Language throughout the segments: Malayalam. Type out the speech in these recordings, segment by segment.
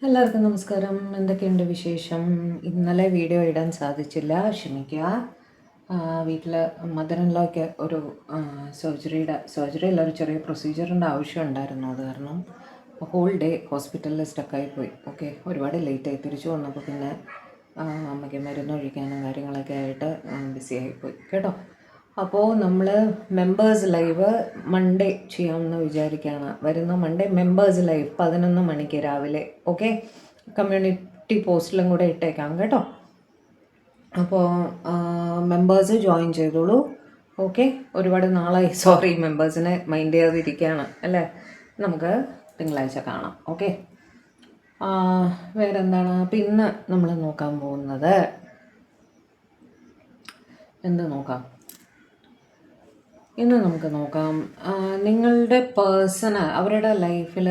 എല്ലാവർക്കും നമസ്കാരം. എന്തൊക്കെയുണ്ട് വിശേഷം? ഇന്നലെ വീഡിയോ ഇടാൻ സാധിച്ചില്ല, ക്ഷമിക്കുക. വീട്ടിൽ മദർ ഇൻ ലോയ്ക്ക് ഒരു സർജറിയിൽ ഒരു ചെറിയ പ്രൊസീജിയറിൻ്റെ ആവശ്യം ഉണ്ടായിരുന്നു. അത് കാരണം ഹോൾ ഡേ ഹോസ്പിറ്റലിൽ സ്റ്റക്കായി പോയി. ഓക്കെ, ഒരുപാട് ലേറ്റായി. തിരിച്ചു വന്നപ്പോൾ പിന്നെ അമ്മയ്ക്ക് മരുന്നൊഴിക്കാനും കാര്യങ്ങളൊക്കെ ആയിട്ട് ബിസി ആയിപ്പോയി കേട്ടോ. അപ്പോൾ നമ്മൾ മെമ്പേഴ്സ് ലൈവ് മൺഡേ ചെയ്യാമെന്ന് വിചാരിക്കുകയാണ്. വരുന്ന മൺഡേ മെമ്പേഴ്സ് ലൈവ് 11 മണിക്ക് രാവിലെ. ഓക്കെ, കമ്മ്യൂണിറ്റി പോസ്റ്റിലും കൂടെ ഇട്ടേക്കാം കേട്ടോ. അപ്പോൾ മെമ്പേഴ്സ് ജോയിൻ ചെയ്തോളൂ. ഓക്കെ, ഒരുപാട് നാളായി സോറി മെമ്പേഴ്സിനെ മൈൻഡ് ചെയ്യാതിരിക്കുകയാണ് അല്ലേ. നമുക്ക് തിങ്കളാഴ്ച കാണാം. ഓക്കെ, വേറെന്താണ്? അപ്പം ഇന്ന് നമ്മൾ നോക്കാൻ പോകുന്നത് എന്ത് നോക്കാം? ഇന്ന് നമുക്ക് നോക്കാം, നിങ്ങളുടെ പേഴ്സണ് അവരുടെ ലൈഫിൽ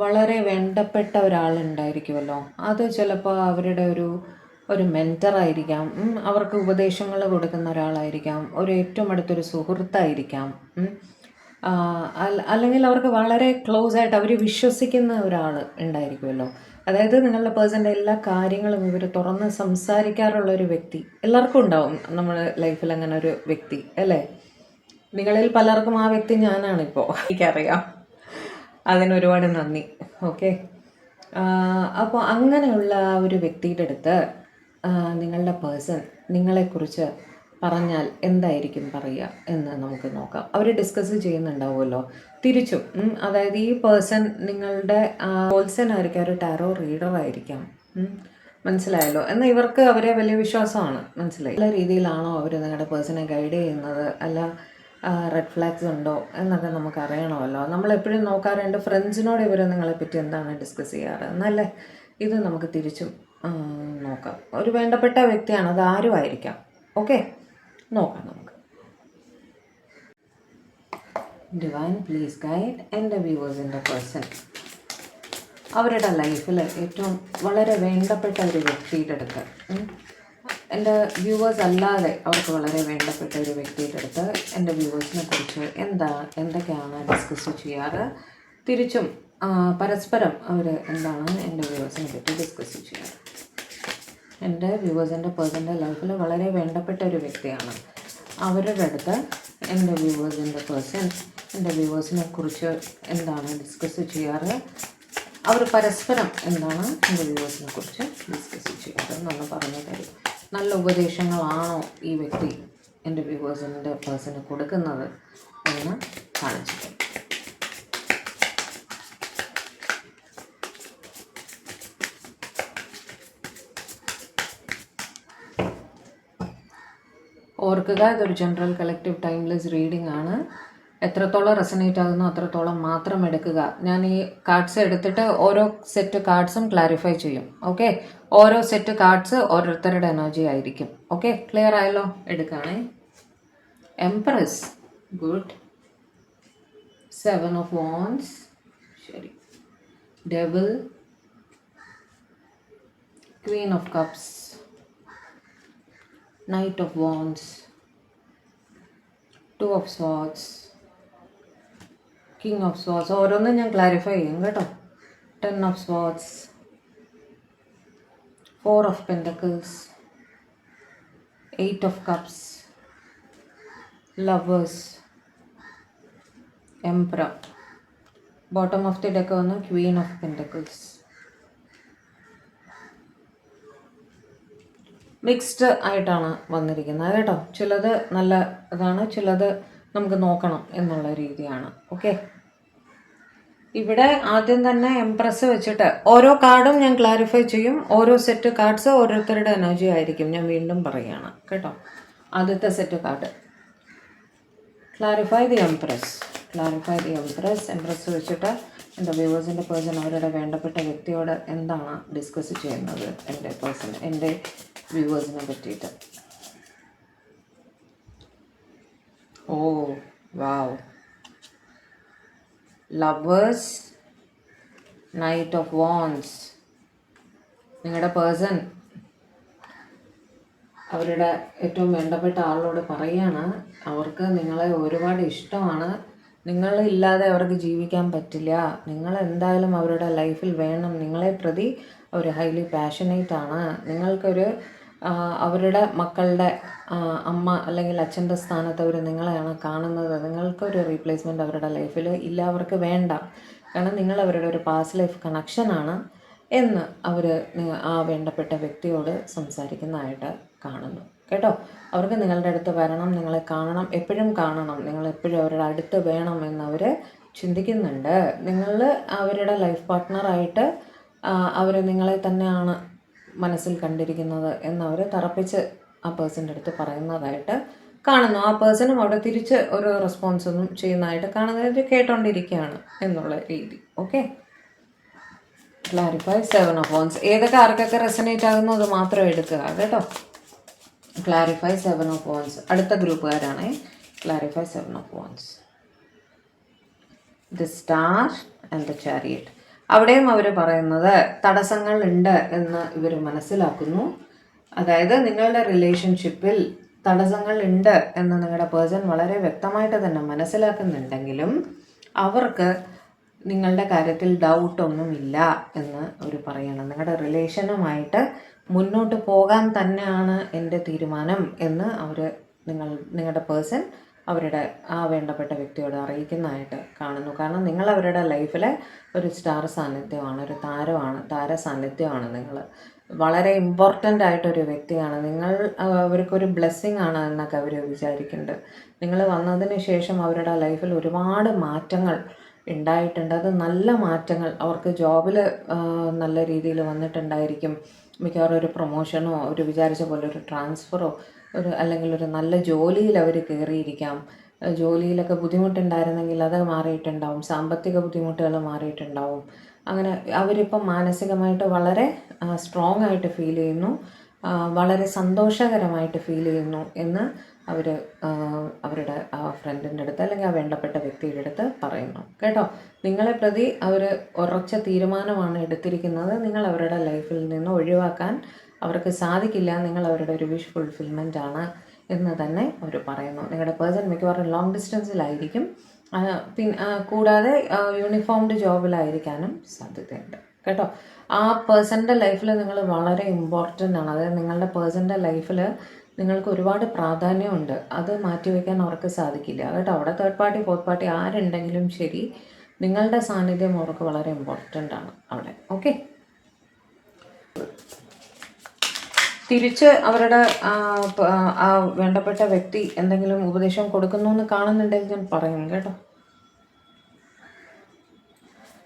വളരെ വേണ്ടപ്പെട്ട ഒരാളുണ്ടായിരിക്കുമല്ലോ. അത് ചിലപ്പോൾ അവരുടെ ഒരു മെൻറ്ററായിരിക്കാം, അവർക്ക് ഉപദേശങ്ങൾ കൊടുക്കുന്ന ഒരാളായിരിക്കാം, ഒരു ഏറ്റവും അടുത്തൊരു സുഹൃത്തായിരിക്കാം, അല്ലെങ്കിൽ അവർക്ക് വളരെ ക്ലോസ് ആയിട്ട് അവർ വിശ്വസിക്കുന്ന ഒരാൾ ഉണ്ടായിരിക്കുമല്ലോ. അതായത് നിങ്ങളുടെ പേഴ്സൻ്റെ എല്ലാ കാര്യങ്ങളും ഇവർ തുറന്ന് സംസാരിക്കാറുള്ള ഒരു വ്യക്തി. എല്ലാവർക്കും ഉണ്ടാവും നമ്മുടെ ലൈഫിൽ അങ്ങനെ ഒരു വ്യക്തി അല്ലേ. നിങ്ങളിൽ പലർക്കും ആ വ്യക്തി ഞാനാണിപ്പോൾ, എനിക്കറിയാം. അതിനൊരുപാട് നന്ദി. ഓക്കെ, അപ്പോൾ അങ്ങനെയുള്ള ഒരു വ്യക്തിയുടെ അടുത്ത് നിങ്ങളുടെ പേഴ്സൺ നിങ്ങളെക്കുറിച്ച് പറഞ്ഞാൽ എന്തായിരിക്കും പറയുക എന്ന് നമുക്ക് നോക്കാം. അവർ ഡിസ്കസ് ചെയ്യുന്നുണ്ടാവുമല്ലോ തിരിച്ചും. അതായത് ഈ പേഴ്സൺ നിങ്ങളുടെ ഹോൾസെയിലായിരിക്കാം, ഒരു ടാരോ റീഡർ ആയിരിക്കാം. മനസ്സിലായല്ലോ. എന്നാൽ ഇവർക്ക് അവരെ വലിയ വിശ്വാസമാണ്. മനസ്സിലായി. നല്ല രീതിയിലാണോ അവർ നിങ്ങളുടെ പേഴ്സണെ ഗൈഡ് ചെയ്യുന്നത്, അല്ല റെഡ് ഫ്ലാഗ്സ് ഉണ്ടോ എന്നൊക്കെ നമുക്ക് അറിയണമല്ലോ. നമ്മളെപ്പോഴും നോക്കാറുണ്ട് ഫ്രണ്ട്സിനോട് ഇവർ നിങ്ങളെപ്പറ്റി എന്താണ് ഡിസ്കസ് ചെയ്യാറ് എന്നല്ലേ. ഇത് നമുക്ക് തിരിച്ചും നോക്കാം. ഒരു വേണ്ടപ്പെട്ട വ്യക്തിയാണ്, അത് ആരും ആയിരിക്കാം. ഓക്കെ, നോക്കാം നമുക്ക്. ഡിവൈൻ പ്ലീസ് ഗൈഡ് എൻ്റെ വ്യൂവേഴ്സിൻ്റെ പേഴ്സൺ അവരുടെ ലൈഫിൽ ഏറ്റവും വളരെ വേണ്ടപ്പെട്ട ഒരു വ്യക്തിയുടെ അടുത്ത്, എൻ്റെ വ്യൂവേഴ്സ് അല്ലാതെ അവർക്ക് വളരെ വേണ്ടപ്പെട്ട ഒരു വ്യക്തിയുടെ അടുത്ത് എൻ്റെ വ്യൂവേഴ്സിനെ കുറിച്ച് എന്തൊക്കെയാണ് ഡിസ്കസ് ചെയ്യാറ്, തിരിച്ചും പരസ്പരം അവർ എന്താണ് എൻ്റെ വ്യൂവേഴ്സിനെ പറ്റി ഡിസ്കസ് ചെയ്യാറ്. എൻ്റെ വ്യൂവേഴ്സിൻ്റെ പേഴ്സൻ്റെ ലൈഫിൽ വളരെ വേണ്ടപ്പെട്ട ഒരു വ്യക്തിയാണ്. അവരുടെ അടുത്ത് എൻ്റെ വ്യൂവേഴ്സിൻ്റെ പേഴ്സൺ എൻ്റെ വ്യൂവേഴ്സിനെ കുറിച്ച് എന്താണ് ഡിസ്കസ് ചെയ്യാറ്, അവർ പരസ്പരം എന്താണ് എൻ്റെ വ്യൂവേഴ്സിനെ കുറിച്ച് ഡിസ്കസ് ചെയ്യാറ് എന്നൊന്ന് പറഞ്ഞു തരും. നല്ല ഉപദേശങ്ങളാണോ ഈ വ്യക്തി എൻ്റെ വ്യൂവേഴ്സിൻ്റെ പേഴ്സണ് കൊടുക്കുന്നത് എന്ന് കാണിച്ചു തരും. ഓർക്കുക, ഇതൊരു ജനറൽ കളക്റ്റീവ് ടൈംലെസ് റീഡിംഗ് ആണ്. എത്രത്തോളം റെസനേറ്റ് ആകുന്നു അത്രത്തോളം മാത്രം എടുക്കുക. ഞാൻ ഈ കാർഡ്സ് എടുത്തിട്ട് ഓരോ സെറ്റ് കാർഡ്സും ക്ലാരിഫൈ ചെയ്യും. ഓക്കെ, ഓരോ സെറ്റ് കാർഡ്സ് ഓരോരുത്തരുടെ എനർജി ആയിരിക്കും. ഓക്കെ, ക്ലിയർ ആയല്ലോ? എടുക്കുകയാണേ. Empress, good. 7 ഓഫ് വാൻഡ്സ്, ശരി. Devil, queen of cups, knight of wands, 2 of swords, king of swords. ഓരോന്നും ഞാൻ ക്ലാരിഫൈ ചെയ്യും കേട്ടോ. 10 of swords, 4 of pentacles, 8 of cups, lovers, emperor. Bottom of the deck വന്ന് ക്വീൻ ഓഫ് പെൻറ്റക്കിൾസ്. മിക്സ്ഡ് ആയിട്ടാണ് വന്നിരിക്കുന്നത് കേട്ടോ. ചിലത് നല്ല ഇതാണ്, ചിലത് നമുക്ക് നോക്കണം എന്നുള്ള രീതിയാണ്. ഓക്കെ, ഇവിടെ ആദ്യം തന്നെ എംപ്രസ് വെച്ചിട്ട് ഓരോ കാർഡും ഞാൻ ക്ലാരിഫൈ ചെയ്യും. ഓരോ സെറ്റ് കാർഡ്സ് ഓരോരുത്തരുടെ എനർജി ആയിരിക്കും. ഞാൻ വീണ്ടും പറയുകയാണ് കേട്ടോ. ആദ്യത്തെ set card clarify the empress. Empress വെച്ചിട്ട് എൻ്റെ വ്യൂവേഴ്സിൻ്റെ പേഴ്സൺ അവരുടെ വേണ്ടപ്പെട്ട വ്യക്തിയോട് എന്താണ് ഡിസ്കസ് ചെയ്യുന്നത് എൻ്റെ വ്യൂവേഴ്സിനെ പറ്റിയിട്ട്. ഓ വാവ്, ലവേഴ്സ്, നൈറ്റ് ഓഫ് വാൻഡ്സ്. നിങ്ങളുടെ പേഴ്സൺ അവരുടെ ഏറ്റവും വേണ്ടപ്പെട്ട ആളോട് പറയാണ് അവർക്ക് നിങ്ങളെ ഒരുപാട് ഇഷ്ടമാണ്. നിങ്ങളില്ലാതെ അവർക്ക് ജീവിക്കാൻ പറ്റില്ല, നിങ്ങൾ എന്തായാലും അവരുടെ ലൈഫിൽ വേണം, നിങ്ങളെ പ്രതി അവർ ഹൈലി പാഷനേറ്റ് ആണ്, നിങ്ങൾക്കൊരു അവരുടെ മക്കളുടെ അമ്മ അല്ലെങ്കിൽ അച്ഛൻ്റെ സ്ഥാനത്ത് അവർ നിങ്ങളെയാണ് കാണുന്നത്, നിങ്ങൾക്കൊരു റീപ്ലേസ്മെൻറ്റ് അവരുടെ ലൈഫിൽ ഇല്ല, അവർക്ക് വേണ്ട, കാരണം നിങ്ങൾ അവരുടെ ഒരു പാസ്റ്റ് ലൈഫ് കണക്ഷനാണ് എന്ന് അവർ ആ വേണ്ടപ്പെട്ട വ്യക്തിയോട് സംസാരിക്കുന്നതായിട്ട് കാണുന്നു കേട്ടോ. അവർക്ക് നിങ്ങളുടെ അടുത്ത് വരണം, നിങ്ങളെ കാണണം, എപ്പോഴും കാണണം, നിങ്ങളെപ്പോഴും അവരുടെ അടുത്ത് വേണം എന്നവർ ചിന്തിക്കുന്നുണ്ട്. നിങ്ങൾ അവരുടെ ലൈഫ് പാർട്ട്ണറായിട്ട് അവർ നിങ്ങളെ തന്നെയാണ് മനസ്സിൽ കണ്ടിരിക്കുന്നത് എന്നവർ തറപ്പിച്ച് ആ പേഴ്സൻ്റെ അടുത്ത് പറയുന്നതായിട്ട് കാണുന്നു. ആ പേഴ്സണും അവിടെ തിരിച്ച് ഒരു റെസ്പോൺസ് ഒന്നും ചെയ്യുന്നതായിട്ട് കാണുന്നത് കേട്ടോണ്ടിരിക്കുകയാണ് എന്നുള്ള രീതി. Okay, clarify 7 of Wands. ഏതൊക്കെ ആർക്കൊക്കെ റെസനേറ്റ് ആകുന്നു അത് മാത്രം എടുക്കുക കേട്ടോ. Clarify 7 of Wands. അടുത്ത ഗ്രൂപ്പുകാരാണ് clarify 7 of Wands. The star and the chariot. അവിടെയും അവർ പറയുന്നത് തടസ്സങ്ങൾ ഉണ്ട് എന്ന് ഇവർ മനസ്സിലാക്കുന്നു. അതായത് നിങ്ങളുടെ റിലേഷൻഷിപ്പിൽ തടസ്സങ്ങൾ ഉണ്ട് എന്ന് നിങ്ങളുടെ പേഴ്സൺ വളരെ വ്യക്തമായിട്ട് തന്നെ മനസ്സിലാക്കുന്നുണ്ടെങ്കിലും അവർക്ക് നിങ്ങളുടെ കാര്യത്തിൽ ഡൗട്ടൊന്നുമില്ല എന്ന് അവർ പറയണം. നിങ്ങളുടെ റിലേഷനുമായിട്ട് മുന്നോട്ട് പോകാൻ തന്നെയാണ് എൻ്റെ തീരുമാനം എന്ന് നിങ്ങളുടെ പേഴ്സൺ അവരുടെ ആ വേണ്ടപ്പെട്ട വ്യക്തിയോട് അറിയിക്കുന്നതായിട്ട് കാണുന്നു. കാരണം നിങ്ങൾ അവരുടെ ലൈഫിലെ ഒരു സ്റ്റാർ സാന്നിധ്യമാണ്, ഒരു താര സാന്നിധ്യമാണ്. നിങ്ങൾ വളരെ ഇമ്പോർട്ടൻ്റ് ആയിട്ടൊരു വ്യക്തിയാണ്. നിങ്ങൾ അവർക്കൊരു ബ്ലെസ്സിങ് ആണ് എന്നൊക്കെ അവർ വിചാരിക്കുന്നുണ്ട്. നിങ്ങൾ വന്നതിന് ശേഷം അവരുടെ ലൈഫിൽ ഒരുപാട് മാറ്റങ്ങൾ ഉണ്ടായിട്ടുണ്ട്. അത് നല്ല മാറ്റങ്ങൾ. അവർക്ക് ജോബിൽ നല്ല രീതിയിൽ വന്നിട്ടുണ്ടായിരിക്കും. മിക്കവാറും ഒരു പ്രൊമോഷനോ ഒരു വിചാരിച്ച പോലെ ഒരു ട്രാൻസ്ഫറോ അല്ലെങ്കിൽ ഒരു നല്ല ജോലിയിൽ അവർ കയറിയിരിക്കാം. ജോലിയിലൊക്കെ ബുദ്ധിമുട്ടുണ്ടായിരുന്നെങ്കിൽ അത് മാറിയിട്ടുണ്ടാവും. സാമ്പത്തിക ബുദ്ധിമുട്ടുകൾ മാറിയിട്ടുണ്ടാവും. അങ്ങനെ അവരിപ്പം മാനസികമായിട്ട് വളരെ സ്ട്രോങ് ആയിട്ട് ഫീൽ ചെയ്യുന്നു, വളരെ സന്തോഷകരമായിട്ട് ഫീൽ ചെയ്യുന്നു എന്ന് അവർ അവരുടെ ആ ഫ്രണ്ടിൻ്റെ അടുത്ത് അല്ലെങ്കിൽ ആ വേണ്ടപ്പെട്ട വ്യക്തിയുടെ അടുത്ത് പറയുന്നു കേട്ടോ. നിങ്ങളെ പ്രതി അവർ ഉറച്ച തീരുമാനമാണ് എടുത്തിരിക്കുന്നത്. നിങ്ങൾ അവരുടെ ലൈഫിൽ നിന്ന് ഒഴിവാക്കാൻ അവർക്ക് സാധിക്കില്ല. നിങ്ങൾ അവരുടെ ഒരു വിഷ് ഫുൾഫിൽമെൻ്റ് ആണ് എന്ന് തന്നെ അവർ പറയുന്നു. നിങ്ങളുടെ പേഴ്സൺ മിക്കവാറും ലോങ് ഡിസ്റ്റൻസിലായിരിക്കും. കൂടാതെ യൂണിഫോംഡ് ജോബിലായിരിക്കാനും സാധ്യതയുണ്ട് കേട്ടോ. ആ പേഴ്സൻ്റെ ലൈഫിൽ നിങ്ങൾ വളരെ ഇമ്പോർട്ടൻ്റ് ആണ്. അതായത് നിങ്ങളുടെ പേഴ്സൻ്റെ ലൈഫിൽ നിങ്ങൾക്ക് ഒരുപാട് പ്രാധാന്യമുണ്ട്. അത് മാറ്റിവെക്കാൻ അവർക്ക് സാധിക്കില്ല കേട്ടോ. അവിടെ തേർഡ് പാർട്ടി ഫോർത്ത് പാർട്ടി ആരുണ്ടെങ്കിലും ശരി, നിങ്ങളുടെ സാന്നിധ്യം അവർക്ക് വളരെ ഇമ്പോർട്ടൻ്റ് ആണ് അവിടെ. ഓക്കെ, തിരിച്ച് അവരുടെ ആ വേണ്ടപ്പെട്ട വ്യക്തി എന്തെങ്കിലും ഉപദേശം കൊടുക്കുന്നു എന്ന് കാണുന്നുണ്ടെങ്കിൽ ഞാൻ പറയും കേട്ടോ.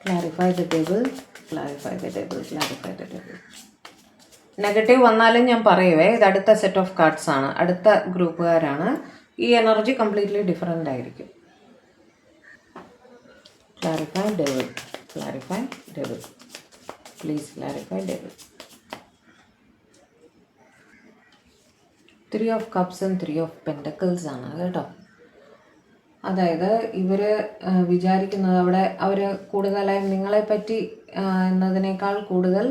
Clarify the table, clarify the table, clarify the table. Negative വന്നാലും ഞാൻ പറയുവേ, ഇത് അടുത്ത സെറ്റ് ഓഫ് കാർഡ്സ് ആണ്, അടുത്ത ഗ്രൂപ്പുകാരാണ്. ഈ എനർജി കംപ്ലീറ്റ്ലി ഡിഫറെൻ്റ് ആയിരിക്കും. Clarify devil, clarify devil, please clarify devil. 3 of Cups and 3 of Pentacles ആണ് കേട്ടോ. അതായത് ഇവർ വിചാരിക്കുന്നത് അവിടെ അവർ കൂടുതലായും നിങ്ങളെപ്പറ്റി എന്നതിനേക്കാൾ കൂടുതൽ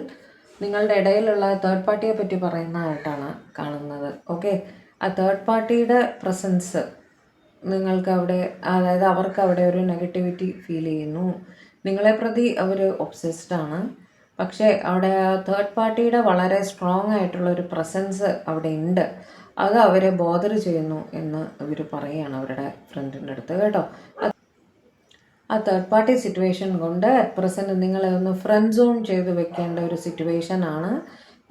നിങ്ങളുടെ ഇടയിലുള്ള തേർഡ് പാർട്ടിയെ പറ്റി പറയുന്നതായിട്ടാണ് കാണുന്നത്. ഓക്കെ, ആ തേർഡ് പാർട്ടിയുടെ പ്രസൻസ് നിങ്ങൾക്ക് അവിടെ, അതായത് അവർക്ക് അവിടെ ഒരു നെഗറ്റിവിറ്റി ഫീൽ ചെയ്യുന്നു. നിങ്ങളെ പ്രതി അവർ ഒബ്സെസ്ഡ് ആണ്. പക്ഷേ അവിടെ തേർഡ് പാർട്ടിയുടെ വളരെ സ്ട്രോങ് ആയിട്ടുള്ള ഒരു പ്രസൻസ് അവിടെ ഉണ്ട്. അത് അവരെ ബോദർ ചെയ്യുന്നു എന്ന് ഇവർ പറയുകയാണ് അവരുടെ ഫ്രണ്ടിൻ്റെ അടുത്ത് കേട്ടോ. ആ തേർഡ് പാർട്ടി സിറ്റുവേഷൻ കൊണ്ട് അറ്റ് പ്രസൻറ്റ് നിങ്ങളെ ഒന്ന് ഫ്രണ്ട് സോൺ ചെയ്ത് വെക്കേണ്ട ഒരു സിറ്റുവേഷൻ ആണ്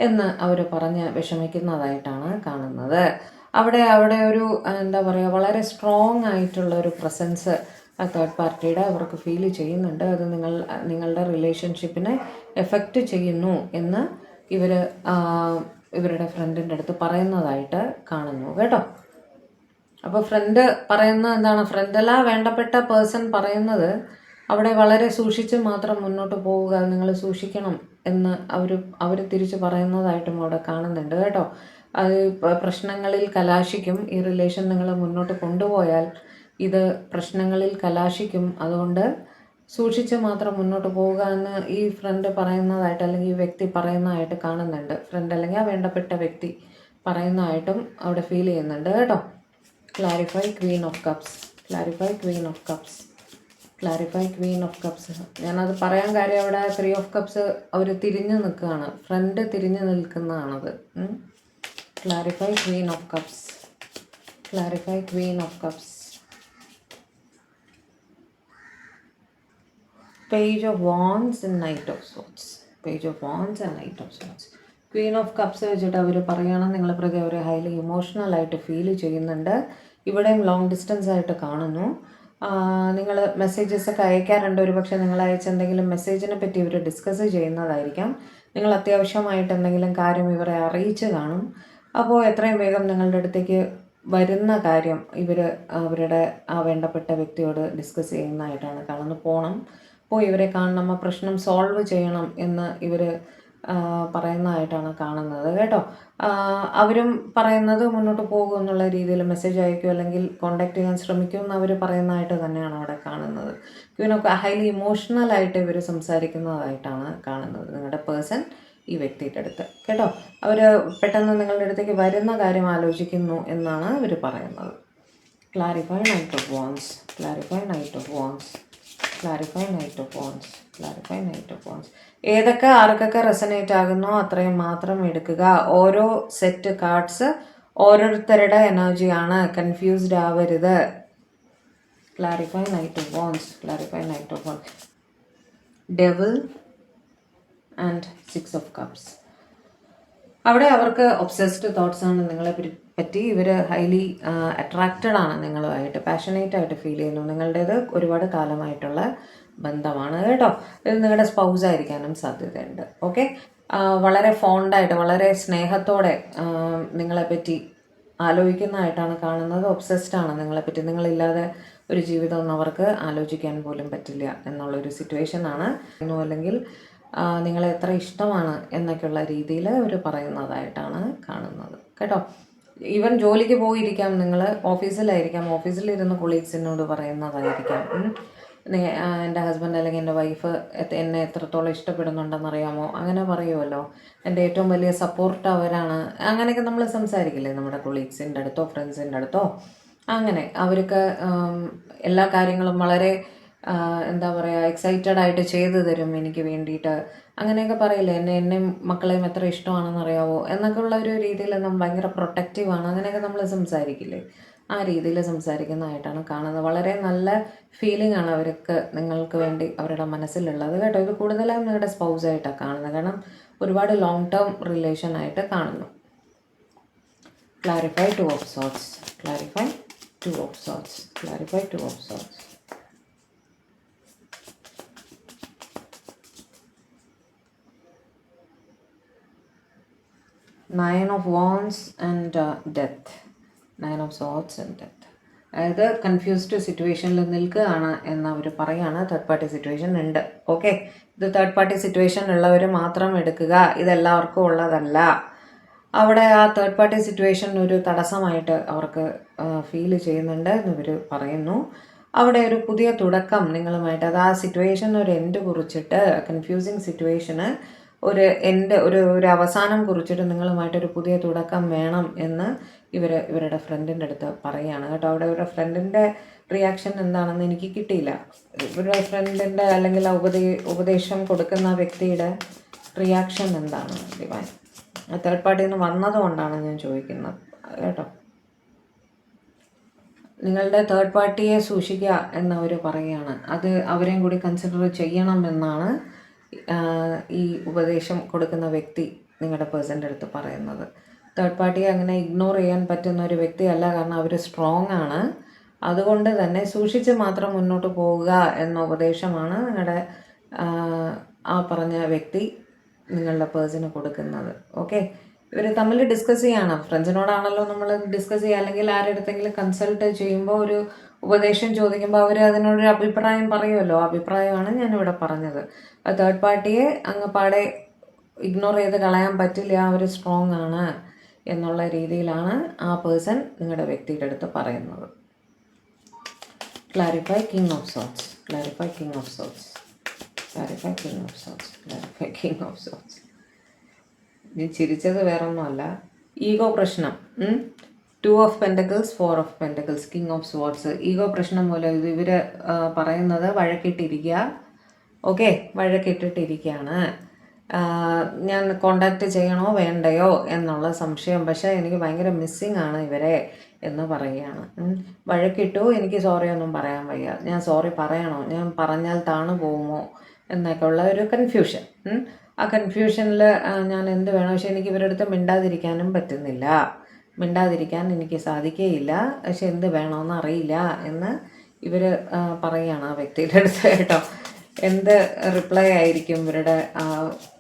എന്ന് അവർ പറഞ്ഞ് വിഷമിക്കുന്നതായിട്ടാണ് കാണുന്നത്. അവിടെ ഒരു എന്താ പറയുക, വളരെ സ്ട്രോങ് ആയിട്ടുള്ള ഒരു പ്രസൻസ് ആ തേർഡ് പാർട്ടിയുടെ അവർക്ക് ഫീൽ ചെയ്യുന്നുണ്ട്. അത് നിങ്ങളുടെ റിലേഷൻഷിപ്പിനെ എഫക്റ്റ് ചെയ്യുന്നു എന്ന് ഇവരുടെ ഫ്രണ്ടിൻ്റെ അടുത്ത് പറയുന്നതായിട്ട് കാണുന്നു കേട്ടോ. അപ്പോൾ ഫ്രണ്ട് പറയുന്നത് എന്താണ്, ഫ്രണ്ടല്ല വേണ്ടപ്പെട്ട പേഴ്സൺ പറയുന്നത് അവിടെ വളരെ സൂക്ഷിച്ച് മാത്രം മുന്നോട്ട് പോവുക, നിങ്ങൾ സൂക്ഷിക്കണം എന്ന് അവർ തിരിച്ച് പറയുന്നതായിട്ടും അവിടെ കാണുന്നുണ്ട് കേട്ടോ. അത് പ്രശ്നങ്ങളിൽ കലാശിക്കും. ഈ റിലേഷൻ നിങ്ങൾ മുന്നോട്ട് കൊണ്ടുപോയാൽ ഇത് പ്രശ്നങ്ങളിൽ കലാശിക്കും. അതുകൊണ്ട് സൂക്ഷിച്ച് മാത്രം മുന്നോട്ട് പോവുക എന്ന് ഈ ഫ്രണ്ട് പറയുന്നതായിട്ട് അല്ലെങ്കിൽ ഈ വ്യക്തി പറയുന്നതായിട്ട് കാണുന്നുണ്ട്. ഫ്രണ്ട് അല്ലെങ്കിൽ ആ വേണ്ടപ്പെട്ട വ്യക്തി പറയുന്നതായിട്ടും അവിടെ ഫീൽ ചെയ്യുന്നുണ്ട് കേട്ടോ. Clarify queen of cups, clarify queen of cups. Clarify queen of cups. ഞാനത് പറയാൻ കാര്യം അവിടെ 3 ഓഫ് കപ്സ് അവർ തിരിഞ്ഞു നിൽക്കുകയാണ്, ഫ്രണ്ട് തിരിഞ്ഞു നിൽക്കുന്നതാണത്. Clarify queen of cups. Clarify queen of cups. Page of wands and knight of swords. Page of wands and knight of swords. Queen of cups വെച്ചിട്ട് അവർ പറയുകയാണ് നിങ്ങളെ പ്രതി അവർ ഹൈലി ഇമോഷണൽ ആയിട്ട് ഫീൽ ചെയ്യുന്നുണ്ട്. ഇവിടെയും ലോങ് ഡിസ്റ്റൻസ് ആയിട്ട് കാണുന്നു. നിങ്ങൾ മെസ്സേജസ് ഒക്കെ അയക്കാറുണ്ട്. ഒരു പക്ഷേ നിങ്ങൾ അയച്ച എന്തെങ്കിലും മെസ്സേജിനെ പറ്റി ഇവർ ഡിസ്കസ് ചെയ്യുന്നതായിരിക്കാം. നിങ്ങൾ അത്യാവശ്യമായിട്ട് എന്തെങ്കിലും കാര്യം ഇവരെ അറിയിച്ച് കാണും. അപ്പോൾ എത്രയും വേഗം നിങ്ങളുടെ അടുത്തേക്ക് വരുന്ന കാര്യം ഇവർ അവരുടെ ആ വേണ്ടപ്പെട്ട വ്യക്തിയോട് ഡിസ്കസ് ചെയ്യുന്നതായിട്ടാണ് കാണുന്നത്. പോയി ഇവരെ കാണണം, ആ പ്രശ്നം സോൾവ് ചെയ്യണം എന്ന് ഇവർ പറയുന്നതായിട്ടാണ് കാണുന്നത് കേട്ടോ. അവരും പറയുന്നത് മുന്നോട്ട് പോകും എന്നുള്ള രീതിയിൽ മെസ്സേജ് അയക്കും അല്ലെങ്കിൽ കോണ്ടാക്ട് ചെയ്യാൻ ശ്രമിക്കും എന്ന് അവർ പറയുന്നതായിട്ട് തന്നെയാണ് അവിടെ കാണുന്നത്. ഇവനൊക്കെ ഹൈലി ഇമോഷണലായിട്ട് ഇവർ സംസാരിക്കുന്നതായിട്ടാണ് കാണുന്നത് നിങ്ങളുടെ പേഴ്സൺ ഈ വ്യക്തിയുടെ അടുത്ത് കേട്ടോ. അവർ പെട്ടെന്ന് നിങ്ങളുടെ അടുത്തേക്ക് വരുന്ന കാര്യം ആലോചിക്കുന്നു എന്നാണ് അവർ പറയുന്നത്. Clarify night of wands. Clarify night of wands. Clarify night of wands. Clarify night of wands. ഏതൊക്കെ ആർക്കൊക്കെ റെസനേറ്റ് ആകുന്നോ അത്രയും മാത്രം എടുക്കുക. ഓരോ സെറ്റ് കാർഡ്സ് ഓരോരുത്തരുടെ എനർജിയാണ്, കൺഫ്യൂസ്ഡ് ആവരുത്. Clarify night of wands. Clarify night of wands. Devil and 6 of cups. അവിടെ അവർക്ക് ഒബ്സസ്ഡ് തോട്ട്സ് ആണ് നിങ്ങളെ പറ്റി. ഇവർ ഹൈലി അട്രാക്റ്റഡ് ആണ് നിങ്ങളുമായിട്ട്, പാഷനേറ്റ് ആയിട്ട് ഫീൽ ചെയ്യുന്നു. നിങ്ങളുടേത് ഒരുപാട് കാലമായിട്ടുള്ള ബന്ധമാണ് കേട്ടോ. ഇത് നിങ്ങളുടെ സ്പൗസ് ആയിരിക്കാനും സാധ്യതയുണ്ട്. ഓക്കെ, വളരെ ഫോണ്ടായിട്ട് വളരെ സ്നേഹത്തോടെ നിങ്ങളെപ്പറ്റി ആലോചിക്കുന്നതായിട്ടാണ് കാണുന്നത്. ഒബ്സസ്ഡ് ആണ് നിങ്ങളെപ്പറ്റി. നിങ്ങളില്ലാതെ ഒരു ജീവിതമൊന്നും അവർക്ക് ആലോചിക്കാൻ പോലും പറ്റില്ല എന്നുള്ളൊരു സിറ്റുവേഷനാണ്. അല്ലെങ്കിൽ നിങ്ങളെ എത്ര ഇഷ്ടമാണ് എന്നൊക്കെയുള്ള രീതിയിൽ അവർ പറയുന്നതായിട്ടാണ് കാണുന്നത് കേട്ടോ. ഈവൻ ജോലിക്ക് പോയിരിക്കാം, നിങ്ങൾ ഓഫീസിലായിരിക്കാം, ഓഫീസിലിരുന്ന് കൊളീഗ്സിനോട് പറയുന്നതായിരിക്കാം. എൻ്റെ ഹസ്ബൻഡ് അല്ലെങ്കിൽ എൻ്റെ വൈഫ് എന്നെ എത്രത്തോളം ഇഷ്ടപ്പെടുന്നുണ്ടെന്നറിയാമോ, അങ്ങനെ പറയുമല്ലോ. എൻ്റെ ഏറ്റവും വലിയ സപ്പോർട്ട് അവരാണ്, അങ്ങനെയൊക്കെ നമ്മൾ സംസാരിക്കില്ലേ നമ്മുടെ കൊളീഗ്സിൻ്റെ അടുത്തോ ഫ്രണ്ട്സിൻ്റെ അടുത്തോ. അങ്ങനെ അവർക്ക് എല്ലാ കാര്യങ്ങളും വളരെ എന്താ പറയുക എക്സൈറ്റഡ് ആയിട്ട് ചെയ്തു തരും എനിക്ക് വേണ്ടിയിട്ട്, അങ്ങനെയൊക്കെ പറയില്ലേ. എന്നെ മക്കളെയും എത്ര ഇഷ്ടമാണെന്നറിയാവോ എന്നൊക്കെ ഉള്ള ഒരു രീതിയിൽ നമ്മൾ ഭയങ്കര പ്രൊട്ടക്റ്റീവാണ്, അങ്ങനെയൊക്കെ നമ്മൾ സംസാരിക്കില്ലേ. ആ രീതിയിൽ സംസാരിക്കുന്നതായിട്ടാണ് കാണുന്നത്. വളരെ നല്ല ഫീലിംഗ് ആണ് അവർക്ക് നിങ്ങൾക്ക് വേണ്ടി അവരുടെ മനസ്സിലുള്ളത് കേട്ടോ. ഇത് കൂടുതലായും നിങ്ങളുടെ സ്പൗസായിട്ടാണ് കാണുന്നത്, കാരണം ഒരുപാട് ലോങ് ടേം റിലേഷൻ ആയിട്ട് കാണുന്നു. Clarify 2 of swords. Clarify 2 of swords. Clarify 2 of sorts. 9 of wands and death. 9 of sorts and death. അതായത് കൺഫ്യൂസ്ഡ് സിറ്റുവേഷനിൽ നിൽക്കുകയാണ് എന്ന് അവർ പറയുകയാണ്. തേർഡ് പാർട്ടി സിറ്റുവേഷൻ ഉണ്ട്. ഓക്കെ, ഇത് തേർഡ് പാർട്ടി സിറ്റുവേഷൻ ഉള്ളവർ മാത്രം എടുക്കുക, ഇതെല്ലാവർക്കും ഉള്ളതല്ല. അവിടെ ആ തേർഡ് പാർട്ടി സിറ്റുവേഷൻ ഒരു തടസ്സമായിട്ട് അവർക്ക് ഫീൽ ചെയ്യുന്നുണ്ട് എന്ന് ഇവർ പറയുന്നു. അവിടെ ഒരു പുതിയ തുടക്കം നിങ്ങളുമായിട്ട്, അത് ആ സിറ്റുവേഷൻ ഒരു എൻഡ് കുറിച്ചിട്ട്, കൺഫ്യൂസിങ് സിറ്റുവേഷന് ഒരു എൻഡ്, ഒരു അവസാനം കുറിച്ചിട്ട് നിങ്ങളുമായിട്ടൊരു പുതിയ തുടക്കം വേണം എന്ന് ഇവരുടെ ഫ്രണ്ടിൻ്റെ അടുത്ത് പറയുകയാണ് കേട്ടോ. അവിടെ ഇവരുടെ ഫ്രണ്ടിൻ്റെ റിയാക്ഷൻ എന്താണെന്ന് എനിക്ക് കിട്ടിയില്ല. ഇവരുടെ ഫ്രണ്ടിൻ്റെ അല്ലെങ്കിൽ ഉപദേശം കൊടുക്കുന്ന വ്യക്തിയുടെ റിയാക്ഷൻ എന്താണ് ഡിവൈൻ. തേർഡ് പാർട്ടിയിൽ നിന്ന് വന്നതുകൊണ്ടാണ് ഞാൻ ചോദിക്കുന്നത് കേട്ടോ. നിങ്ങളുടെ തേർഡ് പാർട്ടിയെ സൂക്ഷിക്കുക എന്നവർ പറയുകയാണ്. അത് അവരെയും കൂടി കൺസിഡർ ചെയ്യണമെന്നാണ് ഈ ഉപദേശം കൊടുക്കുന്ന വ്യക്തി നിങ്ങളുടെ പേഴ്സൻ്റെ അടുത്ത് പറയുന്നത്. തേർഡ് പാർട്ടിയെ അങ്ങനെ ഇഗ്നോർ ചെയ്യാൻ പറ്റുന്ന ഒരു വ്യക്തിയല്ല, കാരണം അവർ സ്ട്രോങ് ആണ്. അതുകൊണ്ട് തന്നെ സൂക്ഷിച്ച് മാത്രം മുന്നോട്ട് പോവുക എന്ന ഉപദേശമാണ് നിങ്ങളുടെ ആ പറഞ്ഞ വ്യക്തി നിങ്ങളുടെ പേഴ്സന് കൊടുക്കുന്നത്. ഓക്കെ, ഇവർ തമ്മിൽ ഡിസ്കസ് ചെയ്യണം. ഫ്രണ്ട്സിനോടാണല്ലോ നമ്മൾ ഡിസ്കസ് ചെയ്യുക, അല്ലെങ്കിൽ ആരുടെടുത്തെങ്കിലും കൺസൾട്ട് ചെയ്യുമ്പോൾ ഒരു ഉപദേശം ചോദിക്കുമ്പോൾ അവർ അതിനോടൊരു അഭിപ്രായം പറയുമല്ലോ. അഭിപ്രായമാണ് ഞാനിവിടെ പറഞ്ഞത്. തേർഡ് പാർട്ടിയെ അങ്ങ് പാടെ ഇഗ്നോർ ചെയ്ത് കളയാൻ പറ്റില്ല, അവർ സ്ട്രോങ് ആണ് എന്നുള്ള രീതിയിലാണ് ആ പേഴ്സൺ നിങ്ങളുടെ വ്യക്തിയുടെ അടുത്ത് പറയുന്നത്. Clarify king of swords. Clarify king of swords. Clarify king of swords. Clarify king of swords. ഞാൻ ചിരിച്ചത് വേറൊന്നുമല്ല, ഈഗോ പ്രശ്നം. Two of pentacles, four of pentacles, king of swords. Ego പ്രശ്നം മൂലം ഇവർ പറയുന്നത് വഴക്കിട്ടിരിക്കുക. ഓക്കെ, വഴക്കിട്ടിട്ടിരിക്കുകയാണ്. ഞാൻ കോണ്ടാക്റ്റ് ചെയ്യണോ വേണ്ടയോ എന്നുള്ള സംശയം, പക്ഷേ എനിക്ക് ഭയങ്കര മിസ്സിങ് ആണ് ഇവരെ എന്ന് പറയുകയാണ്. വഴക്കിട്ടു, എനിക്ക് സോറി ഒന്നും പറയാൻ വയ്യ, ഞാൻ സോറി പറയണോ, ഞാൻ പറഞ്ഞാൽ താണു പോകുമോ എന്നൊക്കെ ഉള്ള ഒരു കൺഫ്യൂഷൻ. ആ കൺഫ്യൂഷനിൽ ഞാൻ എന്ത് വേണം, പക്ഷെ എനിക്ക് ഇവരുടെ അടുത്ത് മിണ്ടാതിരിക്കാനും പറ്റുന്നില്ല, മിണ്ടാതിരിക്കാൻ എനിക്ക് സാധിക്കുകയില്ല, പക്ഷെ എന്ത് വേണമെന്ന് അറിയില്ല എന്ന് ഇവർ പറയുകയാണ് ആ വ്യക്തിയുടെ അടുത്ത് കേട്ടോ. എന്ത് റിപ്ലൈ ആയിരിക്കും ഇവരുടെ ആ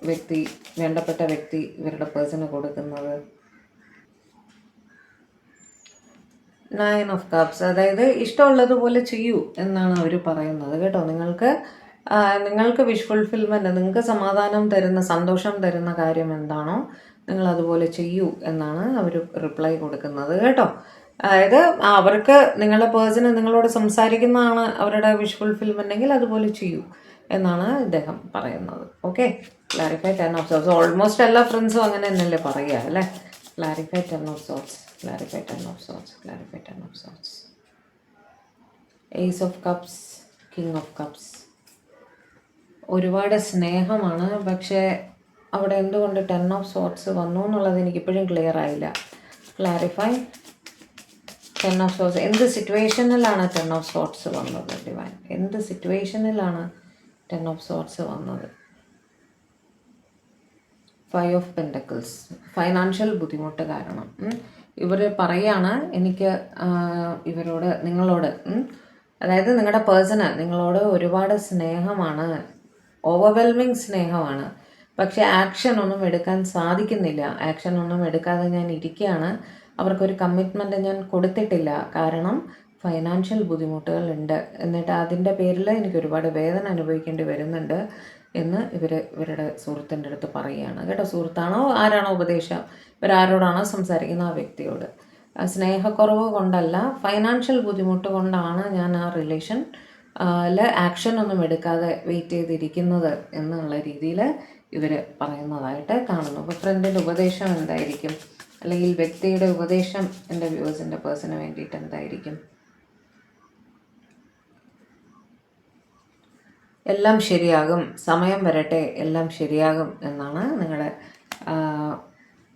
വ്യക്തി, വേണ്ടപ്പെട്ട വ്യക്തി ഇവരുടെ പേഴ്സണ് കൊടുക്കുന്നത്? 9 ഓഫ് കപ്സ്, അതായത് ഇഷ്ടമുള്ളതുപോലെ ചെയ്യൂ എന്നാണ് അവർ പറയുന്നത് കേട്ടോ. നിങ്ങൾക്ക് വിഷ് ഫുൾഫിൽമെൻറ്റ്, നിങ്ങൾക്ക് സമാധാനം തരുന്ന, സന്തോഷം തരുന്ന കാര്യം എന്താണോ നിങ്ങൾ അതുപോലെ ചെയ്യൂ എന്നാണ് അവർ റിപ്ലൈ കൊടുക്കുന്നത് കേട്ടോ. അതായത് അവർക്ക്, നിങ്ങളുടെ പേഴ്സണ് നിങ്ങളോട് സംസാരിക്കുന്നതാണ് അവരുടെ വിഷ് ഫുൾഫിൽമെൻ്റ് എങ്കിൽ അതുപോലെ ചെയ്യൂ എന്നാണ് ഇദ്ദേഹം പറയുന്നത്. Okay, clarify 10 of swords. Almost എല്ലാ ഫ്രണ്ട്സും അങ്ങനെ തന്നെയല്ലേ പറയുക അല്ലേ? Clarify 10 of swords, clarify 10 of swords, clarify 10 of swords. Ace of cups, king of cups. ഒരുപാട് സ്നേഹമാണ്, പക്ഷേ അവിടെ എന്തുകൊണ്ട് 10 ഓഫ് സോർട്സ് വന്നു എന്നുള്ളത് എനിക്കിപ്പോഴും ക്ലിയർ ആയില്ല. Clarify 10 of sorts. എന്ത് സിറ്റുവേഷനിലാണ് 10 ഓഫ് സോർട്സ് വന്നത് ഡിവൈൻ? എന്ത് സിറ്റുവേഷനിലാണ് 10 ഓഫ് സോർട്സ് വന്നത്? 5 ഓഫ് പെൻറ്റക്കിൾസ്. ഫൈനാൻഷ്യൽ ബുദ്ധിമുട്ട് കാരണം ഇവർ പറയാണ് എനിക്ക് നിങ്ങളോട്, അതായത് നിങ്ങളുടെ പേഴ്സണ് നിങ്ങളോട് ഒരുപാട് സ്നേഹമാണ്, ഓവർവെൽമിങ് സ്നേഹമാണ്, പക്ഷേ ആക്ഷൻ ഒന്നും എടുക്കാൻ സാധിക്കുന്നില്ല. ആക്ഷൻ ഒന്നും എടുക്കാതെ ഞാൻ ഇരിക്കുകയാണ്, അവർക്കൊരു കമ്മിറ്റ്മെൻറ്റ് ഞാൻ കൊടുത്തിട്ടില്ല, കാരണം ഫൈനാൻഷ്യൽ ബുദ്ധിമുട്ടുകളുണ്ട്, എന്നിട്ട് അതിൻ്റെ പേരിൽ എനിക്ക് ഒരുപാട് വേദന അനുഭവിക്കേണ്ടി വരുന്നുണ്ട് എന്ന് ഇവരുടെ സുഹൃത്തിൻ്റെ അടുത്ത് പറയുകയാണ് കേട്ടോ. സുഹൃത്താണോ ആരാണോ ഉപദേശം, ഇവരാരോടാണോ സംസാരിക്കുന്ന ആ വ്യക്തിയോട്. സ്നേഹക്കുറവ് കൊണ്ടല്ല, ഫൈനാൻഷ്യൽ ബുദ്ധിമുട്ട് കൊണ്ടാണ് ഞാൻ ആ റിലേഷൻ ആക്ഷൻ ഒന്നും എടുക്കാതെ വെയിറ്റ് ചെയ്തിരിക്കുന്നത് എന്നുള്ള രീതിയിൽ ഇവർ പറയുന്നതായിട്ട് കാണുന്നു. അപ്പോൾ ഫ്രണ്ടിൻ്റെ ഉപദേശം എന്തായിരിക്കും, അല്ലെങ്കിൽ വ്യക്തിയുടെ ഉപദേശം എൻ്റെ വ്യൂവേഴ്സിൻ്റെ പേഴ്സണ് വേണ്ടിയിട്ട് എന്തായിരിക്കും? എല്ലാം ശരിയാകും, സമയം വരട്ടെ, എല്ലാം ശരിയാകും എന്നാണ്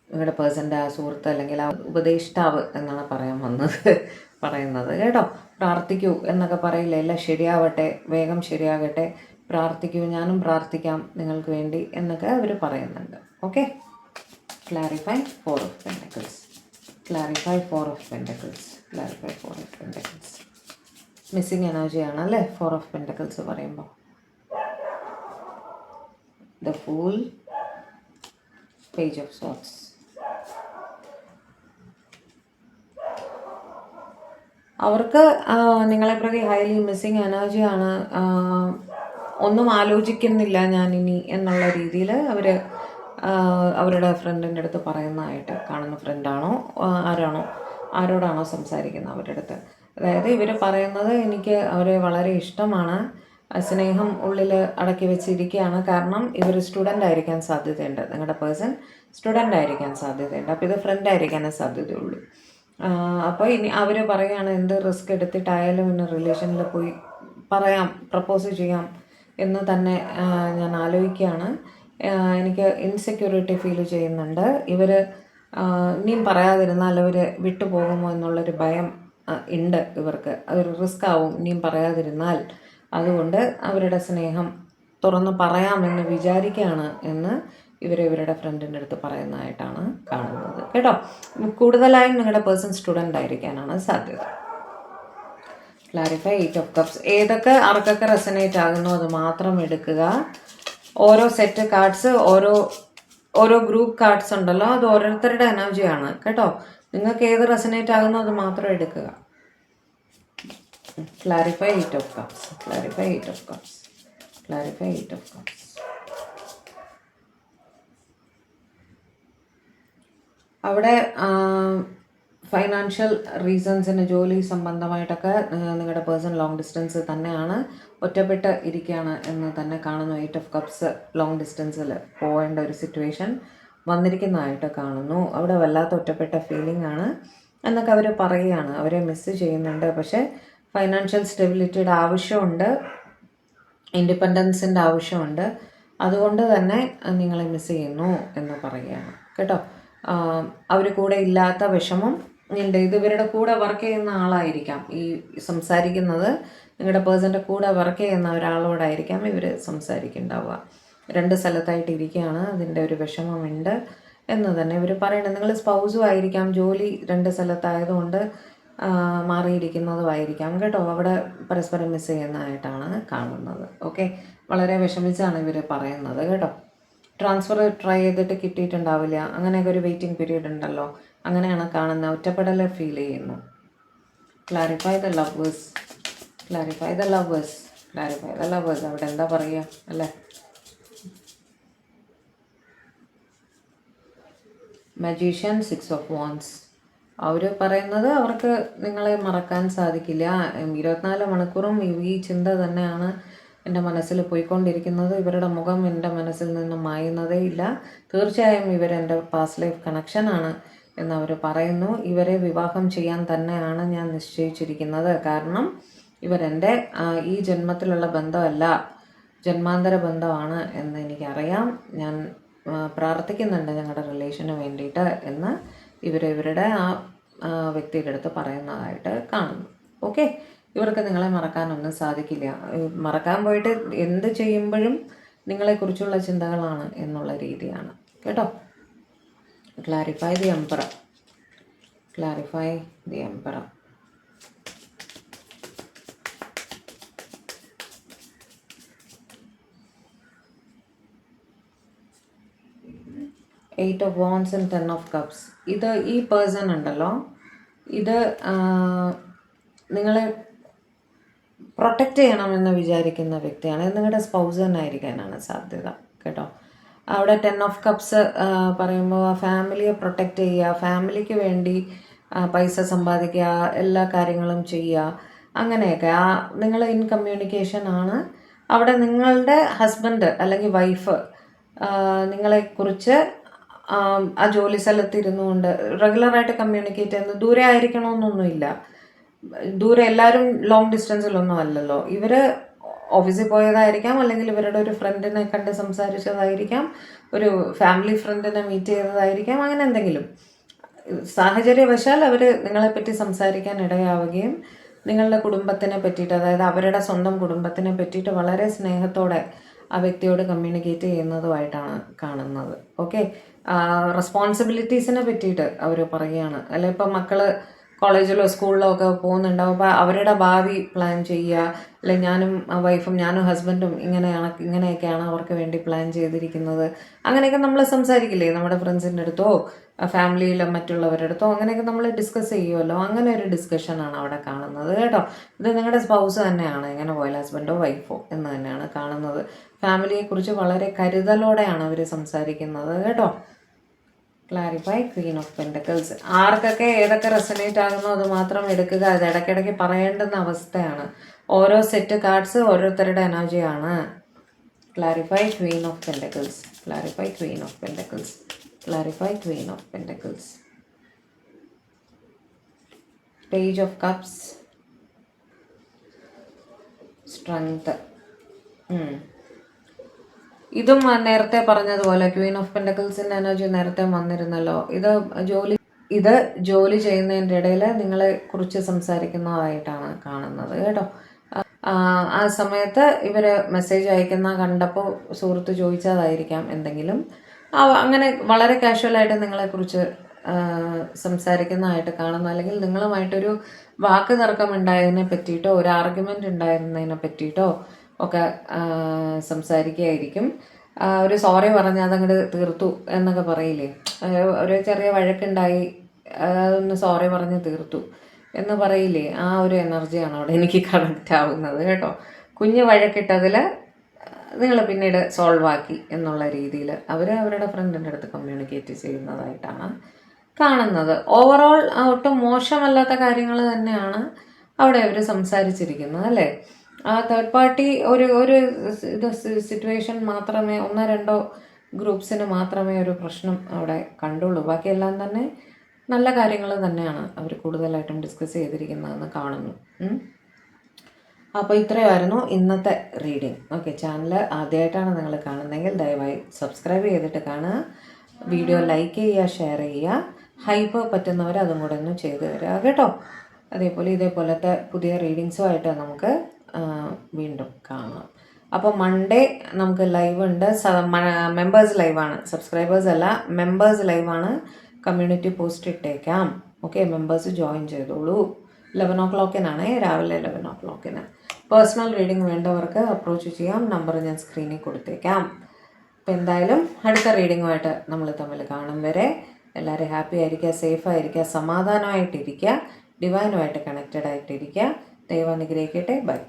നിങ്ങളുടെ പേഴ്സൻ്റെ ആ സുഹൃത്ത് അല്ലെങ്കിൽ ആ ഉപദേഷ്ടാവ് എന്നാണ് പറയുന്നത് കേട്ടോ. പ്രാർത്ഥിക്കൂ എന്നൊക്കെ പറയില്ല, എല്ലാം ശരിയാവട്ടെ, വേഗം ശരിയാകട്ടെ, പ്രാർത്ഥിക്കൂ, ഞാനും പ്രാർത്ഥിക്കാം നിങ്ങൾക്ക് വേണ്ടി എന്നൊക്കെ അവർ പറയുന്നുണ്ട്. Okay, clarify 4 of pentacles, clarify 4 of pentacles, clarify 4 of pentacles. Missing എനർജിയാണ് അല്ലേ 4 ഓഫ് പെൻറ്റക്കിൾസ് പറയുമ്പോൾ. The Fool, Page of Swords. അവർക്ക് നിങ്ങളെ പ്രതി ഹൈലി മിസ്സിങ് എനർജിയാണ്, ഒന്നും ആലോചിക്കുന്നില്ല ഞാനിനി എന്നുള്ള രീതിയിൽ അവർ അവരുടെ ഫ്രണ്ടിൻ്റെ അടുത്ത് പറയുന്നതായിട്ട് കാണുന്ന. ഫ്രണ്ടാണോ ആരോടാണോ സംസാരിക്കുന്നത് അവരുടെ അടുത്ത്. അതായത് ഇവർ പറയുന്നത് എനിക്ക് അവരെ വളരെ ഇഷ്ടമാണ്, സ്നേഹം ഉള്ളിൽ അടക്കി വെച്ചിരിക്കുകയാണ്, കാരണം ഇവർ സ്റ്റുഡൻ്റ് ആയിരിക്കാൻ സാധ്യതയുണ്ട്, നിങ്ങളുടെ പേഴ്സൺ സ്റ്റുഡൻ്റ് ആയിരിക്കാൻ സാധ്യതയുണ്ട്, അപ്പോൾ ഇത് ഫ്രണ്ട് ആയിരിക്കാനേ സാധ്യതയുള്ളൂ. അപ്പോൾ ഇനി അവർ പറയുകയാണ് എന്ത് റിസ്ക് എടുത്തിട്ടായാലും ഇന്ന് റിലേഷനിൽ പോയി പറയാം, പ്രപ്പോസ് ചെയ്യാം എന്ന് തന്നെ ഞാൻ ആലോചിക്കുകയാണ്. എനിക്ക് ഇൻസെക്യൂരിറ്റി ഫീൽ ചെയ്യുന്നുണ്ട്. ഇവർ ഇനിയും പറയാതിരുന്നാൽ അവർ വിട്ടുപോകുമോ എന്നുള്ളൊരു ഭയം ഉണ്ട് ഇവർക്ക്, അതൊരു റിസ്ക് ആവും ഇനിയും പറയാതിരുന്നാൽ. അതുകൊണ്ട് അവരുടെ സ്നേഹം തുറന്ന് പറയാമെന്ന് വിചാരിക്കുകയാണ് എന്ന് ഇവരുടെ ഫ്രണ്ടിൻ്റെ അടുത്ത് പറയുന്നതായിട്ടാണ് കാണുന്നത് കേട്ടോ. കൂടുതലായും നിങ്ങളുടെ പേഴ്സൺ സ്റ്റുഡൻ്റ് ആയിരിക്കാനാണ് സാധ്യത. Clarify 8 of cups. ആർക്കൊക്കെ റെസനേറ്റ് ആകുന്നു അത് മാത്രം എടുക്കുക. ഓരോ സെറ്റ് കാർഡ്സ്, ഓരോ ഗ്രൂപ്പ് കാർഡ്സ് ഉണ്ടല്ലോ, അത് ഓരോരുത്തരുടെ എനർജിയാണ് കേട്ടോ. നിങ്ങൾക്ക് ഏത് റെസനേറ്റ് ആകുന്നു അത് മാത്രം എടുക്കുക. Clarify 8 of cups, clarify 8 of cups, clarify 8 of cups. അവിടെ ഫൈനാൻഷ്യൽ റീസൺസിന്, ജോലി സംബന്ധമായിട്ടൊക്കെ നിങ്ങളുടെ പേഴ്സൺ ലോങ് ഡിസ്റ്റൻസ് തന്നെയാണ്, ഒറ്റപ്പെട്ട് ഇരിക്കുകയാണ് എന്ന് തന്നെ കാണുന്നു. 8 ഓഫ് കപ്സ് ലോങ് ഡിസ്റ്റൻസിൽ പോകേണ്ട ഒരു സിറ്റുവേഷൻ വന്നിരിക്കുന്നതായിട്ട് കാണുന്നു. അവിടെ വല്ലാത്ത ഒറ്റപ്പെട്ട ഫീലിംഗ് ആണ്. എന്നൊക്കെ അവർ പറയുകയാണ്. അവരെ മിസ്സ് ചെയ്യുന്നുണ്ട്. പക്ഷേ ഫൈനാൻഷ്യൽ സ്റ്റെബിലിറ്റിയുടെ ആവശ്യമുണ്ട്, ഇൻഡിപെൻഡൻസിൻ്റെ ആവശ്യമുണ്ട്. അതുകൊണ്ട് തന്നെ നിങ്ങളെ മിസ്സ് ചെയ്യുന്നു എന്ന് പറയുകയാണ് കേട്ടോ. അവർ കൂടെ ഇല്ലാത്ത വിഷമം ഉണ്ട്. ഇത് ഇവരുടെ കൂടെ വർക്ക് ചെയ്യുന്ന ആളായിരിക്കാം ഈ സംസാരിക്കുന്നത്. നിങ്ങളുടെ പേഴ്സൻ്റെ കൂടെ വർക്ക് ചെയ്യുന്ന ഒരാളോടായിരിക്കാം ഇവർ സംസാരിക്കുന്നുണ്ടാവുക. 2 സ്ഥലത്തായിട്ട് ഇരിക്കുകയാണ്, അതിൻ്റെ ഒരു വിഷമമുണ്ട് എന്ന് തന്നെ ഇവർ പറയുന്നത്. നിങ്ങൾ സ്പൗസും ആയിരിക്കാം, ജോലി 2 സ്ഥലത്തായതുകൊണ്ട് മാറിയിരിക്കുന്നതുമായിരിക്കാം കേട്ടോ. അവിടെ പരസ്പരം മിസ് ചെയ്യുന്നതായിട്ടാണ് കാണുന്നത്. ഓക്കെ, വളരെ വിഷമിച്ചാണ് ഇവർ പറയുന്നത് കേട്ടോ. ട്രാൻസ്ഫർ ട്രൈ ചെയ്തിട്ട് കിട്ടിയിട്ടുണ്ടാവില്ല, അങ്ങനെയൊക്കെ ഒരു വെയിറ്റിംഗ് പീരീഡ് ഉണ്ടല്ലോ, അങ്ങനെയാണ് കാണുന്നത്. ഒറ്റപ്പെടൽ ഫീൽ ചെയ്യുന്നു. Clarify the lovers, clarify the lovers, clarify the lovers. അവിടെ എന്താ പറയുക അല്ലേ? Magician, 6 of wands. അവർ പറയുന്നത് അവർക്ക് നിങ്ങളെ മറക്കാൻ സാധിക്കില്ല. 24 മണിക്കൂറും ഈ ചിന്ത തന്നെയാണ് എൻ്റെ മനസ്സിൽ പോയിക്കൊണ്ടിരിക്കുന്നത്. ഇവരുടെ മുഖം എൻ്റെ മനസ്സിൽ നിന്നും മായുന്നതേ ഇല്ല. തീർച്ചയായും ഇവരെൻ്റെ പാസ്റ്റ് ലൈഫ് കണക്ഷനാണ് എന്നവർ പറയുന്നു. ഇവരെ വിവാഹം ചെയ്യാൻ തന്നെയാണ് ഞാൻ നിശ്ചയിച്ചിരിക്കുന്നത്. കാരണം ഇവരെൻ്റെ ഈ ജന്മത്തിലുള്ള ബന്ധമല്ല, ജന്മാന്തര ബന്ധമാണ് എന്ന് എനിക്കറിയാം. ഞാൻ പ്രാർത്ഥിക്കുന്നുണ്ട് ഞങ്ങളുടെ റിലേഷന് വേണ്ടിയിട്ട് എന്ന് ഇവരുടെ ആ വ്യക്തിയുടെ അടുത്ത് പറയുന്നതായിട്ട് കാണുന്നു. ഓക്കെ, ഇവർക്ക് നിങ്ങളെ മറക്കാനൊന്നും സാധിക്കില്ല. മറക്കാൻ പോയിട്ട് എന്ത് ചെയ്യുമ്പോഴും നിങ്ങളെക്കുറിച്ചുള്ള ചിന്തകളാണ് എന്നുള്ള രീതിയാണ് കേട്ടോ. Clarify the emperor, clarify the emperor. Eight of wands and 10 of cups. ഇത് ഈ പേഴ്സൺ ഉണ്ടല്ലോ, ഇത് നിങ്ങളെ പ്രൊട്ടക്റ്റ് ചെയ്യണമെന്ന് വിചാരിക്കുന്ന വ്യക്തിയാണ്. നിങ്ങളുടെ സ്പൗസ് തന്നെ ആയിരിക്കാനാണ് സാധ്യത കേട്ടോ. അവിടെ 10 ഓഫ് കപ്സ് പറയുമ്പോൾ ഫാമിലിയെ പ്രൊട്ടക്റ്റ് ചെയ്യുക, ഫാമിലിക്ക് വേണ്ടി പൈസ സമ്പാദിക്കുക, എല്ലാ കാര്യങ്ങളും ചെയ്യുക, അങ്ങനെയൊക്കെ. നിങ്ങൾ ഇൻ കമ്മ്യൂണിക്കേഷൻ ആണ്. അവിടെ നിങ്ങളുടെ ഹസ്ബൻഡ് അല്ലെങ്കിൽ വൈഫ് നിങ്ങളെക്കുറിച്ച് ആ ജോലി സ്ഥലത്ത് ഇരുന്നുകൊണ്ട് റെഗുലറായിട്ട് കമ്മ്യൂണിക്കേറ്റ് ചെയ്യുന്നത്. ദൂരെ ആയിരിക്കണമെന്നൊന്നുമില്ല, ദൂരെ എല്ലാവരും ലോങ് ഡിസ്റ്റൻസിലൊന്നും അല്ലല്ലോ. ഇവർ ഓഫീസിൽ പോയതായിരിക്കാം, അല്ലെങ്കിൽ ഇവരുടെ ഒരു ഫ്രണ്ടിനെ കണ്ട് സംസാരിച്ചതായിരിക്കാം, ഒരു ഫാമിലി ഫ്രണ്ടിനെ മീറ്റ് ചെയ്തതായിരിക്കാം, അങ്ങനെ എന്തെങ്കിലും സാഹചര്യവശാൽ അവർ നിങ്ങളെപ്പറ്റി സംസാരിക്കാൻ ഇടയാവുകയും നിങ്ങളുടെ കുടുംബത്തിനെ പറ്റിയിട്ട്, അതായത് അവരുടെ സ്വന്തം കുടുംബത്തിനെ പറ്റിയിട്ട് വളരെ സ്നേഹത്തോടെ ആ വ്യക്തിയോട് കമ്മ്യൂണിക്കേറ്റ് ചെയ്യുന്നതുമായിട്ടാണ് കാണുന്നത്. ഓക്കെ, റെസ്പോൺസിബിലിറ്റീസിനെ പറ്റിയിട്ട് അവർ പറയുകയാണ്. അല്ലെ, ഇപ്പം മക്കൾ കോളേജിലോ സ്കൂളിലോ ഒക്കെ പോകുന്നുണ്ടാവും, അപ്പോൾ അവരുടെ ഭാവി പ്ലാൻ ചെയ്യുക. അല്ലെ, ഞാനും വൈഫും ഞാനും ഹസ്ബൻഡും ഇങ്ങനെയൊക്കെയാണ് അവർക്ക് വേണ്ടി പ്ലാൻ ചെയ്തിരിക്കുന്നത്. അങ്ങനെയൊക്കെ നമ്മൾ സംസാരിക്കില്ലേ നമ്മുടെ ഫ്രണ്ട്സിൻ്റെ അടുത്തോ ഫാമിലിയിലോ മറ്റുള്ളവരുടെ അടുത്തോ, അങ്ങനെയൊക്കെ നമ്മൾ ഡിസ്കസ് ചെയ്യുമല്ലോ. അങ്ങനെ ഒരു ഡിസ്കഷനാണ് അവിടെ കാണുന്നത് കേട്ടോ. ഇത് നിങ്ങളുടെ സ്പൗസ് തന്നെയാണ്, എങ്ങനെ പോയാലും ഹസ്ബൻഡോ വൈഫോ എന്ന് തന്നെയാണ് കാണുന്നത്. ഫാമിലിയെക്കുറിച്ച് വളരെ കരുതലോടെയാണ് അവർ സംസാരിക്കുന്നത് കേട്ടോ. Clarify queen of pentacles. ആർക്കൊക്കെ ഏതൊക്കെ റെസനേറ്റ് ആകുന്നോ അത് മാത്രം എടുക്കുക. അത് ഇടയ്ക്കിടയ്ക്ക് പറയേണ്ടുന്ന അവസ്ഥയാണ്. ഓരോ സെറ്റ് കാർഡ്സ് ഓരോരുത്തരുടെ എനർജിയാണ്. Clarify queen of pentacles, clarify queen of pentacles, clarify queen of pentacles. Page of cups, strength. ഇതും നേരത്തെ പറഞ്ഞതുപോലെ ക്വീൻ ഓഫ് പെൻറ്റക്കിൾസിൻ്റെ എനർജി നേരത്തെ വന്നിരുന്നല്ലോ. ഇത് ജോലി ചെയ്യുന്നതിൻ്റെ ഇടയിൽ നിങ്ങളെ കുറിച്ച് സംസാരിക്കുന്നതായിട്ടാണ് കാണുന്നത് കേട്ടോ. ആ സമയത്ത് ഇവർ മെസ്സേജ് അയക്കുന്ന കണ്ടപ്പോൾ സുഹൃത്ത് ചോദിച്ചതായിരിക്കാം എന്തെങ്കിലും. അങ്ങനെ വളരെ കാഷ്വലായിട്ട് നിങ്ങളെക്കുറിച്ച് സംസാരിക്കുന്നതായിട്ട് കാണുന്നു. അല്ലെങ്കിൽ നിങ്ങളുമായിട്ടൊരു വാക്ക് തർക്കം ഉണ്ടായതിനെ പറ്റിയിട്ടോ ഒരു ആർഗ്യുമെൻ്റ് ഉണ്ടായിരുന്നതിനെ പറ്റിയിട്ടോ ഒക്കെ സംസാരിക്കുകയായിരിക്കും. ഒരു സോറി പറഞ്ഞ് അതങ്ങോട്ട് തീർത്തു എന്നൊക്കെ പറയില്ലേ, ഒരു ചെറിയ വഴക്കുണ്ടായി അതൊന്ന് സോറി പറഞ്ഞ് തീർത്തു എന്ന് പറയില്ലേ, ആ ഒരു എനർജിയാണ് അവിടെ എനിക്ക് കണക്റ്റ് ആവുന്നത് കേട്ടോ. കുഞ്ഞ് വഴക്കിട്ടതിൽ നിങ്ങൾ പിന്നീട് സോൾവ് ആക്കി എന്നുള്ള രീതിയിൽ അവരുടെ ഫ്രണ്ടിൻ്റെ അടുത്ത് കമ്മ്യൂണിക്കേറ്റ് ചെയ്യുന്നതായിട്ടാണ് കാണുന്നത്. ഓവറോൾ ഒട്ടും മോശമല്ലാത്ത കാര്യങ്ങൾ തന്നെയാണ് അവിടെ അവർ സംസാരിച്ചിരിക്കുന്നത് അല്ലേ. ആ തേർഡ് പാർട്ടി ഒരു സിറ്റുവേഷൻ മാത്രമേ, 1-2 ഗ്രൂപ്പ്സിന് മാത്രമേ ഒരു പ്രശ്നം അവിടെ കണ്ടുള്ളൂ. ബാക്കിയെല്ലാം തന്നെ നല്ല കാര്യങ്ങൾ തന്നെയാണ് അവർ കൂടുതലായിട്ടും ഡിസ്കസ് ചെയ്തിരിക്കുന്നതെന്ന് കാണുന്നു. അപ്പോൾ ഇത്രയായിരുന്നു ഇന്നത്തെ റീഡിംഗ്. ഓക്കെ, ചാനൽ ആദ്യമായിട്ടാണ് നിങ്ങൾ കാണുന്നതെങ്കിൽ ദയവായി സബ്സ്ക്രൈബ് ചെയ്തിട്ട് കാണുക, വീഡിയോ ലൈക്ക് ചെയ്യുക, ഷെയർ ചെയ്യുക, ഹൈപ്പ് പറ്റുന്നവർ അതും കൂടെ ഒന്ന് ചെയ്ത് തരിക കേട്ടോ. അതേപോലെ ഇതേപോലത്തെ പുതിയ റീഡിങ്സുമായിട്ട് നമുക്ക് വീണ്ടും കാണാം. അപ്പോൾ മൺഡേ നമുക്ക് ലൈവ് ഉണ്ട്. മെമ്പേഴ്സ് ലൈവാണ്, സബ്സ്ക്രൈബേഴ്സ് അല്ല, മെമ്പേഴ്സ് ലൈവാണ്. കമ്മ്യൂണിറ്റി പോസ്റ്റ് ഇട്ടേക്കാം. ഓക്കെ, മെമ്പേഴ്സ് ജോയിൻ ചെയ്തോളൂ. 11 o'clock രാവിലെ 11 o'clock. പേഴ്സണൽ റീഡിംഗ് വേണ്ടവർക്ക് അപ്രോച്ച് ചെയ്യാം, നമ്പർ ഞാൻ സ്ക്രീനിൽ കൊടുത്തേക്കാം. അപ്പോൾ എന്തായാലും അടുത്ത റീഡിങ്ങുമായിട്ട് നമ്മൾ തമ്മിൽ കാണും വരെ എല്ലാവരും ഹാപ്പി ആയിരിക്കുക, സേഫ് ആയിരിക്കുക, സമാധാനമായിട്ടിരിക്കുക, ഡിവൈനുമായിട്ട് കണക്റ്റഡ് ആയിട്ടിരിക്കുക. ദൈവം അനുഗ്രഹിക്കട്ടെ. ബൈ.